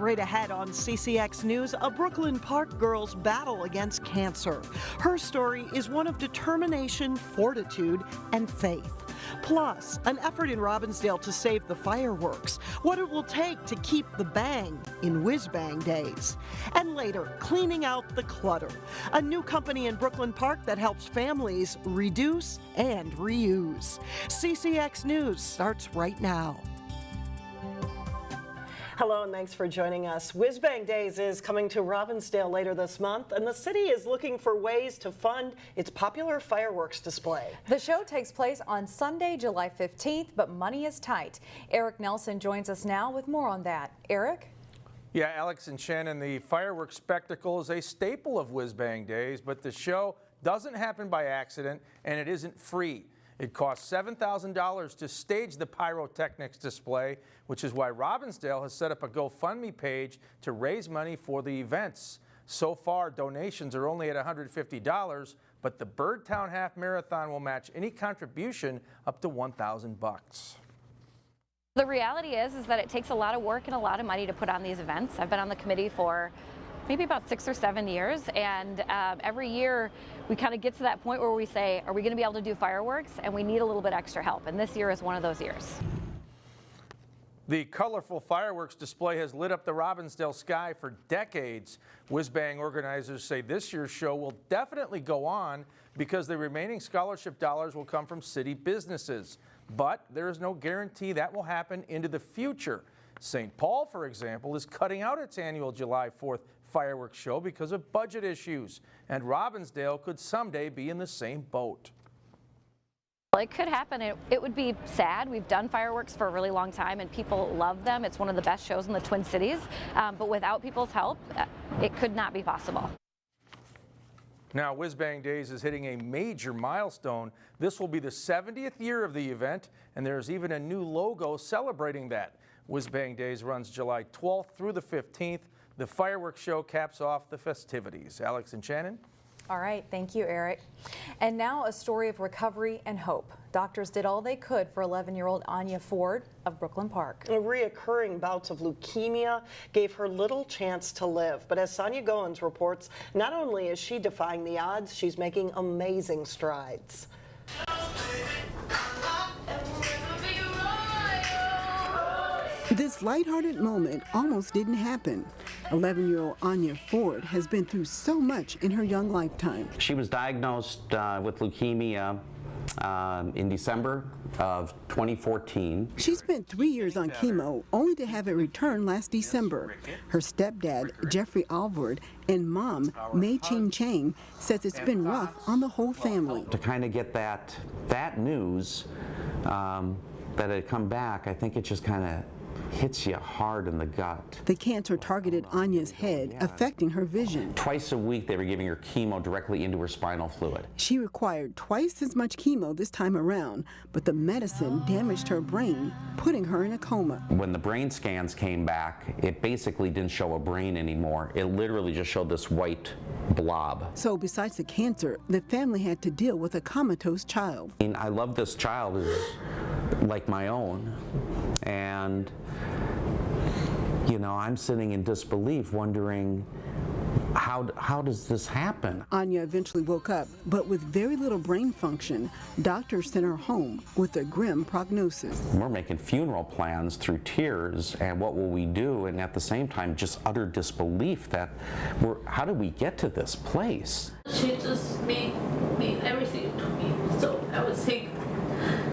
right ahead on CCX News, a Brooklyn Park girl's battle against cancer. Her story is one of determination, fortitude, and faith. Plus, an effort in Robbinsdale to save the fireworks, what it will take to keep the bang in Whiz Bang days. And later, cleaning out the clutter, a new company in Brooklyn Park that helps families reduce and reuse. CCX News starts right now. Hello and thanks for joining us. Whiz Bang Days is coming to Robbinsdale later this month, and the city is looking for ways to fund its popular fireworks display. The show takes place on Sunday, July 15th, but money is tight. Eric Nelson joins us now with more on that. Eric? Yeah, Alex and Shannon, the fireworks spectacle is a staple of Whiz Bang Days, but the show doesn't happen by accident and it isn't free. It costs $7,000 to stage the pyrotechnics display, which is why Robbinsdale has set up a GoFundMe page to raise money for the events. So far, donations are only at $150, but the Birdtown Half Marathon will match any contribution up to $1,000. The reality is that it takes a lot of work and a lot of money to put on these events. I've been on the committee for maybe about 6 or 7 years, and every year we kind of get to that point where we say, are we going to be able to do fireworks? And we need a little bit extra help, and this year is one of those years. The colorful fireworks display has lit up the Robbinsdale sky for decades. Whiz Bang organizers say this year's show will definitely go on because the remaining scholarship dollars will come from city businesses. But there is no guarantee that will happen into the future. St. Paul, for example, is cutting out its annual July 4th fireworks show because of budget issues, and Robbinsdale could someday be in the same boat. Well, it could happen. It would be sad. We've done fireworks for a really long time and people love them. It's one of the best shows in the Twin Cities, but without people's help, it could not be possible. Now, Whiz Bang Days is hitting a major milestone. This will be the 70th year of the event, and there's even a new logo celebrating that. Whiz Bang Days runs July 12th through the 15th. The fireworks show caps off the festivities. Alex and Shannon? All right, thank you, Eric. And now a story of recovery and hope. Doctors did all they could for 11-year-old Anya Ford of Brooklyn Park. Reoccurring bouts of leukemia gave her little chance to live. But as Sonia Goins reports, not only is she defying the odds, she's making amazing strides. This lighthearted moment almost didn't happen. 11-year-old Anya Ford has been through so much in her young lifetime. She was diagnosed with leukemia in December of 2014. She spent 3 years on chemo, only to have it return last December. Her stepdad, Jeffrey Alvord, and mom, Mei Ching Chang, says it's been rough on the whole family. To kind of get that news that had come back, I think it just kind of hits you hard in the gut. The cancer targeted Anya's head, affecting her vision. Twice a week they were giving her chemo directly into her spinal fluid. She required twice as much chemo this time around, but the medicine damaged her brain, putting her in a coma. When the brain scans came back, it basically didn't show a brain anymore. It literally just showed this white blob. So besides the cancer, the family had to deal with a comatose child. I mean, I love this child as like my own, and you know, I'm sitting in disbelief wondering, how does this happen? Anya eventually woke up, but with very little brain function. Doctors sent her home with a grim prognosis. We're making funeral plans through tears, and what will we do? And at the same time, just utter disbelief that how did we get to this place? She just made everything to me. So I was saying,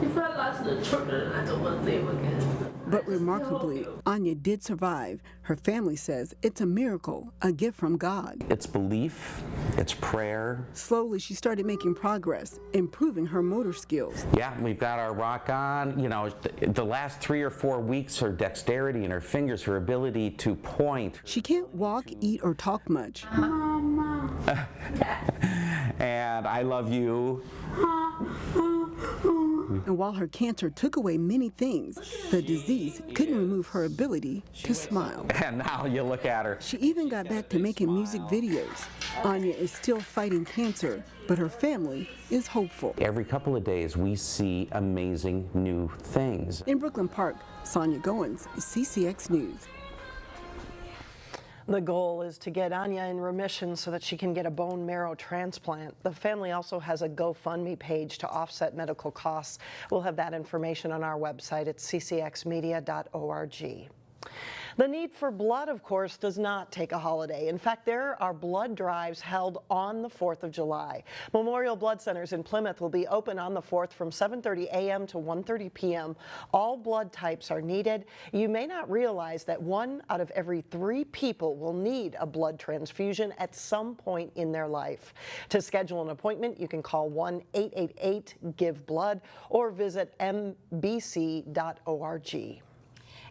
if I lost the children, I don't want them again. But remarkably, Anya did survive. Her family says it's a miracle, a gift from God. It's belief, it's prayer. Slowly, she started making progress, improving her motor skills. Yeah, we've got our rock on. You know, the last 3 or 4 weeks, her dexterity in her fingers, her ability to point. She can't walk, eat, or talk much. Mama. And I love you. And while her cancer took away many things, the disease couldn't remove her ability to smile. And now you look at her. She even got back to making music videos. Anya is still fighting cancer, but her family is hopeful. Every couple of days we see amazing new things. In Brooklyn Park, Sonia Goins, CCX News. The goal is to get Anya in remission so that she can get a bone marrow transplant. The family also has a GoFundMe page to offset medical costs. We'll have that information on our website at ccxmedia.org. The need for blood, of course, does not take a holiday. In fact, there are blood drives held on the 4th of July. Memorial Blood Centers in Plymouth will be open on the 4th from 7:30 a.m. to 1:30 p.m. All blood types are needed. You may not realize that 1 out of every 3 people will need a blood transfusion at some point in their life. To schedule an appointment, you can call 1-888-GIVE-BLOOD or visit mbc.org.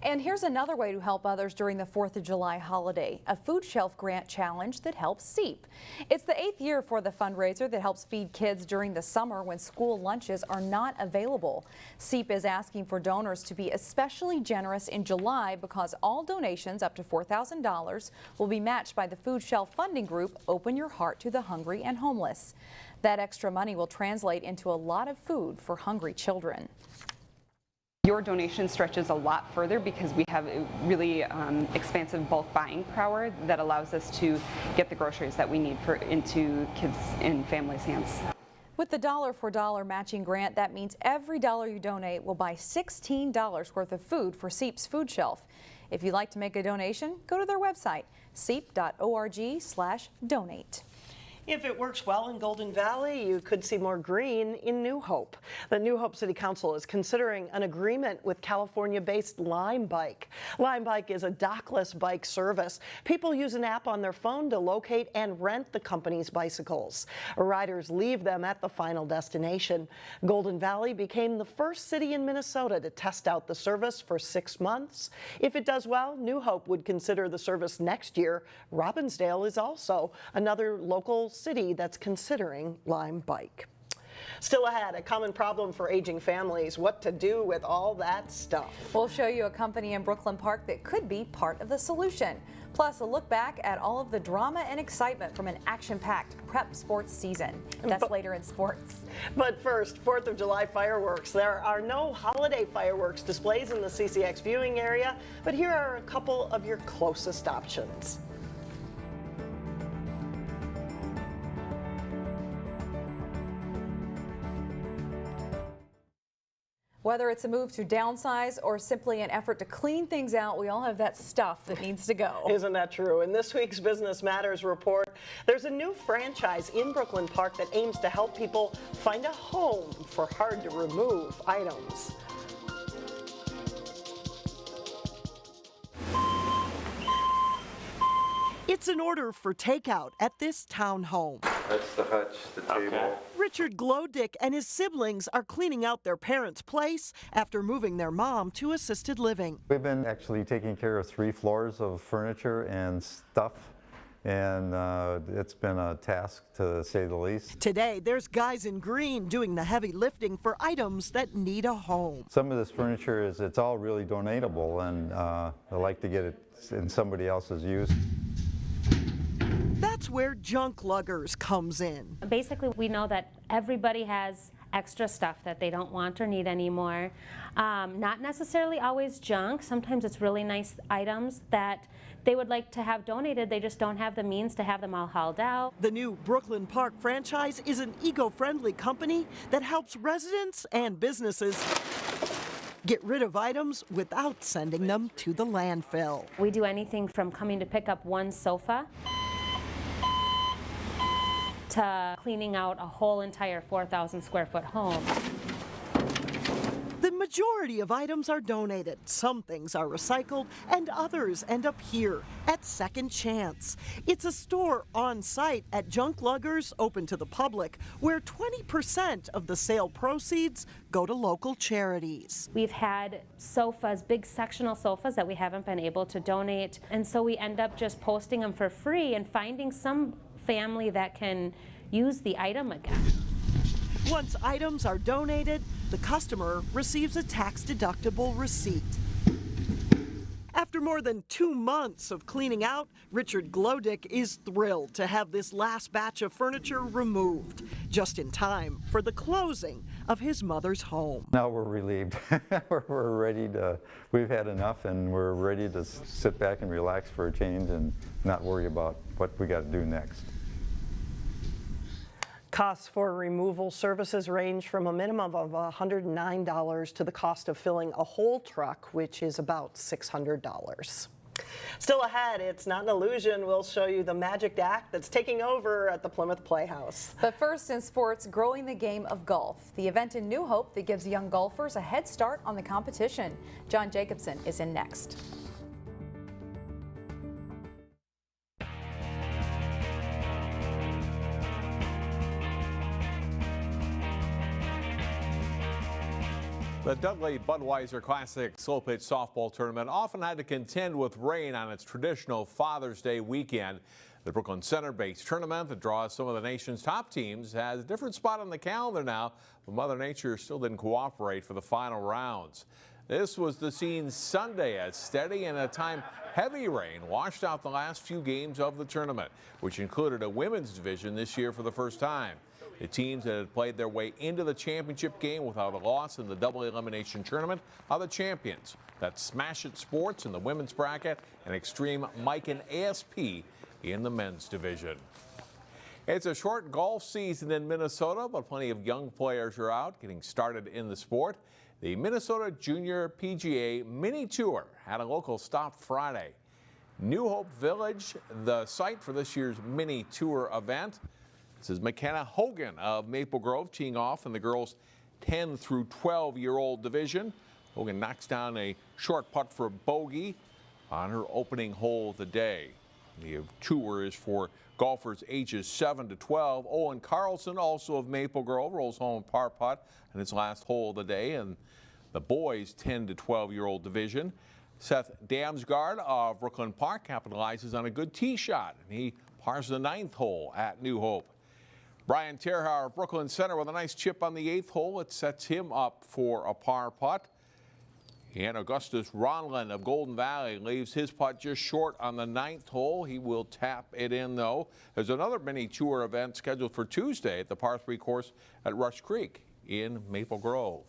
And here's another way to help others during the 4th of July holiday, a food shelf grant challenge that helps CEAP. It's the 8th year for the fundraiser that helps feed kids during the summer when school lunches are not available. CEAP is asking for donors to be especially generous in July because all donations up to $4,000 will be matched by the food shelf funding group Open Your Heart to the Hungry and Homeless. That extra money will translate into a lot of food for hungry children. Your donation stretches a lot further because we have a really expansive bulk buying power that allows us to get the groceries that we need into kids and families' hands. With the dollar for dollar matching grant, that means every dollar you donate will buy $16 worth of food for CEAP's food shelf. If you'd like to make a donation, go to their website, ceap.org/donate. If it works well in Golden Valley, you could see more green in New Hope. The New Hope City Council is considering an agreement with California-based Lime Bike. Lime Bike is a dockless bike service. People use an app on their phone to locate and rent the company's bicycles. Riders leave them at the final destination. Golden Valley became the first city in Minnesota to test out the service for 6 months. If it does well, New Hope would consider the service next year. Robbinsdale is also another local city that's considering Lime Bike. Still ahead, a common problem for aging families, what to do with all that stuff. We'll show you a company in Brooklyn Park that could be part of the solution. Plus, a look back at all of the drama and excitement from an action-packed prep sports season. That's later in sports. But first, 4th of July fireworks. There are no holiday fireworks displays in the CCX viewing area, but here are a couple of your closest options. Whether it's a move to downsize or simply an effort to clean things out, we all have that stuff that needs to go. Isn't that true? In this week's Business Matters report, there's a new franchise in Brooklyn Park that aims to help people find a home for hard-to-remove items. It's an order for takeout at this town home. That's the hutch, the table. Richard Glodick and his siblings are cleaning out their parents' place after moving their mom to assisted living. We've been actually taking care of 3 floors of furniture and stuff, and it's been a task to say the least. Today, there's guys in green doing the heavy lifting for items that need a home. Some of this furniture it's all really donatable, and I like to get it in somebody else's use. That's where junk luggers comes in. Basically, we know that everybody has extra stuff that they don't want or need anymore. Not necessarily always junk. Sometimes it's really nice items that they would like to have donated. They just don't have the means to have them all hauled out. The new Brooklyn Park franchise is an eco-friendly company that helps residents and businesses get rid of items without sending them to the landfill. We do anything from coming to pick up one sofa to cleaning out a whole entire 4,000 square foot home. The majority of items are donated. Some things are recycled and others end up here at Second Chance. It's a store on site at Junk Luggers, open to the public, where 20% of the sale proceeds go to local charities. We've had sofas, big sectional sofas that we haven't been able to donate, and so we end up just posting them for free and finding some family that can use the item again. Once items are donated, the customer receives a tax-deductible receipt. After more than 2 months of cleaning out, Richard Glodick is thrilled to have this last batch of furniture removed, just in time for the closing of his mother's home. Now we're relieved. We're ready to, we've had enough, and we're ready to sit back and relax for a change and not worry about what we got to do next. Costs for removal services range from a minimum of $109 to the cost of filling a whole truck, which is about $600. Still ahead, it's not an illusion. We'll show you the magic act that's taking over at the Plymouth Playhouse. But first in sports, growing the game of golf. The event in New Hope that gives young golfers a head start on the competition. John Jacobson is in next. The Dudley Budweiser Classic Slowpitch softball tournament often had to contend with rain on its traditional Father's Day weekend. The Brooklyn Center-based tournament that draws some of the nation's top teams has a different spot on the calendar now, but Mother Nature still didn't cooperate for the final rounds. This was the scene Sunday as steady and at time heavy rain washed out the last few games of the tournament, which included a women's division this year for the first time. The teams that had played their way into the championship game without a loss in the double elimination tournament are the champions. That's Smash It Sports in the women's bracket and Extreme Mike and ASP in the men's division. It's a short golf season in Minnesota, but plenty of young players are out getting started in the sport. The Minnesota Junior PGA Mini Tour had a local stop Friday. New Hope Village, the site for this year's Mini Tour event. This is McKenna Hogan of Maple Grove teeing off in the girls' 10 through 12-year-old division. Hogan knocks down a short putt for bogey on her opening hole of the day. The tour is for golfers ages 7 to 12. Owen Carlson, also of Maple Grove, rolls home a par putt on his last hole of the day in the boys' 10 to 12-year-old division. Seth Damsgaard of Brooklyn Park capitalizes on a good tee shot, and he pars the 9th hole at New Hope. Brian Terhar of Brooklyn Center with a nice chip on the 8th hole. It sets him up for a par putt. And Augustus Ronlin of Golden Valley leaves his putt just short on the 9th hole. He will tap it in, though. There's another mini tour event scheduled for Tuesday at the par 3 course at Rush Creek in Maple Grove.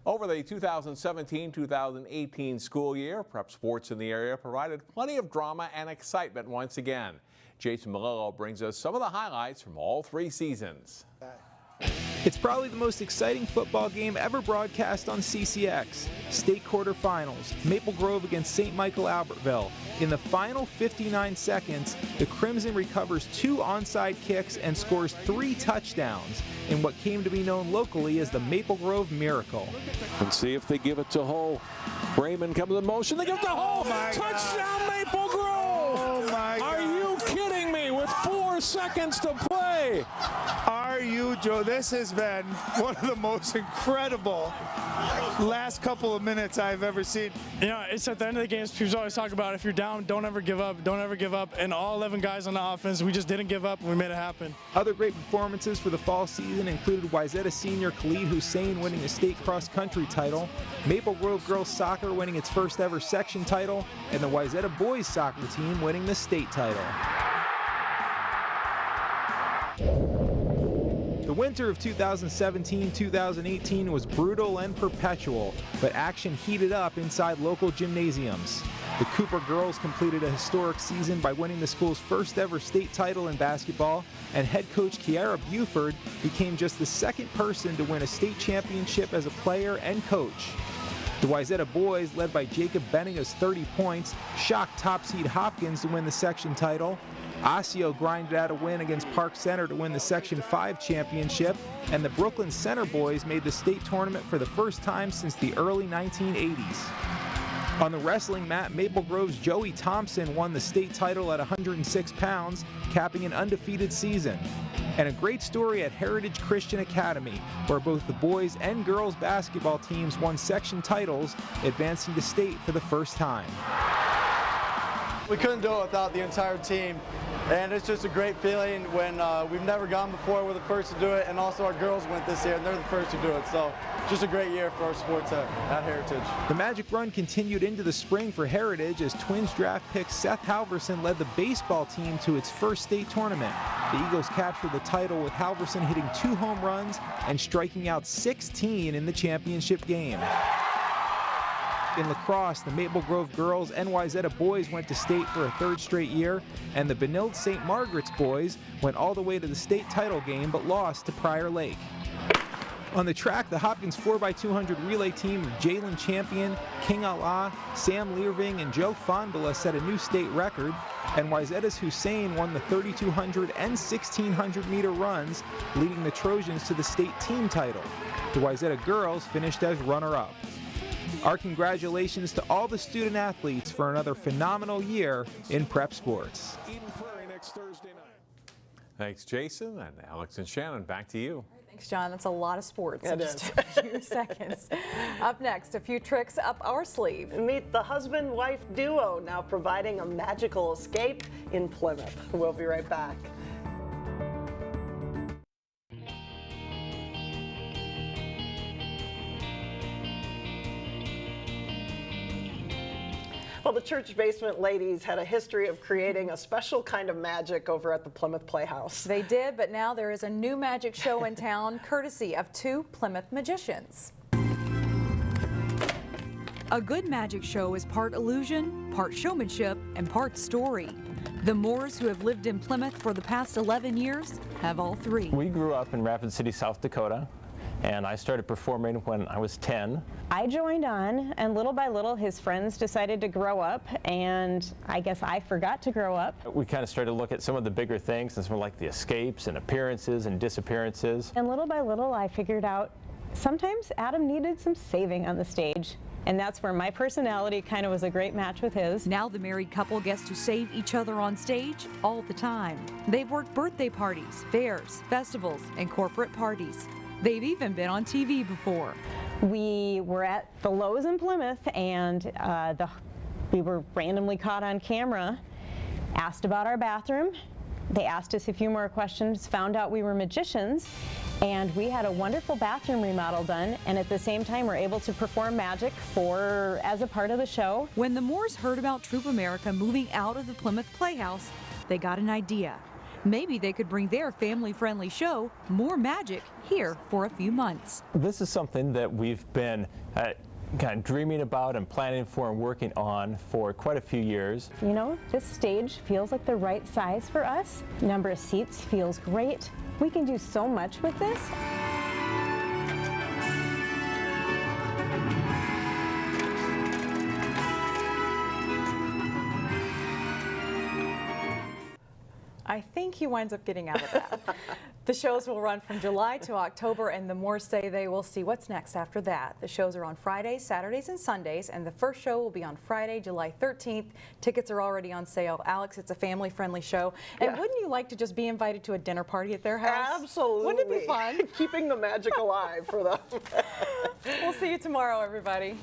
Over the 2017-2018 school year, prep sports in the area provided plenty of drama and excitement once again. Jason Malillo brings us some of the highlights from all 3 seasons. It's probably the most exciting football game ever broadcast on CCX. State quarterfinals, Maple Grove against St. Michael Albertville. In the final 59 seconds, the Crimson recovers 2 onside kicks and scores 3 touchdowns in what came to be known locally as the Maple Grove Miracle. And see if they give it to Hull. Raymond comes in motion. They give it to Hull. Touchdown, Maple Grove! Oh my God. Are you kidding me? With 4 seconds to play. Are you, Joe? This has been one of the most incredible last couple of minutes I've ever seen. You know, it's at the end of the games, people always talk about if you're down, don't ever give up, don't ever give up. And all 11 guys on the offense, we just didn't give up, and we made it happen. Other great performances for the fall season included Wayzata senior Khalid Hussein winning a state cross-country title, Maple Grove girls soccer winning its first ever section title, and the Wayzata boys soccer team winning the state title. The winter of 2017-2018 was brutal and perpetual, but action heated up inside local gymnasiums. The Cooper girls completed a historic season by winning the school's first ever state title in basketball, and head coach Kiara Buford became just the 2nd person to win a state championship as a player and coach. The Wayzata boys, led by Jacob Benninga's 30 points, shocked top seed Hopkins to win the section title. Osseo grinded out a win against Park Center to win the Section 5 championship, and the Brooklyn Center boys made the state tournament for the first time since the early 1980s. On the wrestling mat, Maple Grove's Joey Thompson won the state title at 106 pounds, capping an undefeated season. And a great story at Heritage Christian Academy, where both the boys and girls basketball teams won section titles, advancing to state for the first time. We couldn't do it without the entire team and it's just a great feeling when we've never gone before. We're the first to do it, and also our girls went this year, and they're the first to do it. So just a great year for our sports at Heritage. The Magic Run continued into the spring for Heritage as Twins draft pick Seth Halverson led the baseball team to its first state tournament. The Eagles captured the title with Halverson hitting 2 home runs and striking out 16 in the championship game. In lacrosse, the Maple Grove girls and Wayzata boys went to state for a 3rd straight year, and the Benilde St. Margaret's boys went all the way to the state title game but lost to Prior Lake. On the track, the Hopkins 4x200 relay team of Jalen Champion, King Allah, Sam Learving, and Joe Fondola set a new state record, and Wayzata's Hussein won the 3,200 and 1,600 meter runs, leading the Trojans to the state team title. The Wayzata girls finished as runner-up. Our congratulations to all the student athletes for another phenomenal year in prep sports. Eden Prairie next Thursday night. Thanks, Jason, and Alex and Shannon, back to you. Thanks, John. That's a lot of sports It in just a few seconds. Up next, a few tricks up our sleeve. Meet the husband-wife duo now providing a magical escape in Plymouth. We'll be right back. Well, the church basement ladies had a history of creating a special kind of magic over at the Plymouth Playhouse. They did, but now there is a new magic show in town, courtesy of 2 Plymouth magicians. A good magic show is part illusion, part showmanship, and part story. The Moores, who have lived in Plymouth for the past 11 years, have all 3. We grew up in Rapid City, South Dakota, and I started performing when I was 10. I joined on, and little by little his friends decided to grow up, and I guess I forgot to grow up. We kind of started to look at some of the bigger things, and some like the escapes and appearances and disappearances. And little by little I figured out sometimes Adam needed some saving on the stage. And that's where my personality kind of was a great match with his. Now the married couple gets to save each other on stage all the time. They've worked birthday parties, fairs, festivals, and corporate parties. They've even been on TV before. We were at the Lowe's in Plymouth, and we were randomly caught on camera, asked about our bathroom. They asked us a few more questions, found out we were magicians, and we had a wonderful bathroom remodel done, and at the same time we're able to perform magic as a part of the show. When the Moores heard about Troop America moving out of the Plymouth Playhouse, they got an idea. Maybe they could bring their family-friendly show, More Magic, here for a few months. This is something that we've been kind of dreaming about and planning for and working on for quite a few years. You know, this stage feels like the right size for us. Number of seats feels great. We can do so much with this. I think he winds up getting out of that. The shows will run from July to October, and the Moores say they will see what's next after that. The shows are on Fridays, Saturdays, and Sundays, and the first show will be on Friday, July 13th. Tickets are already on sale. Alex, it's a family-friendly show. And wouldn't you like to just be invited to a dinner party at their house? Absolutely. Wouldn't it be fun? Keeping the magic alive for them. We'll see you tomorrow, everybody.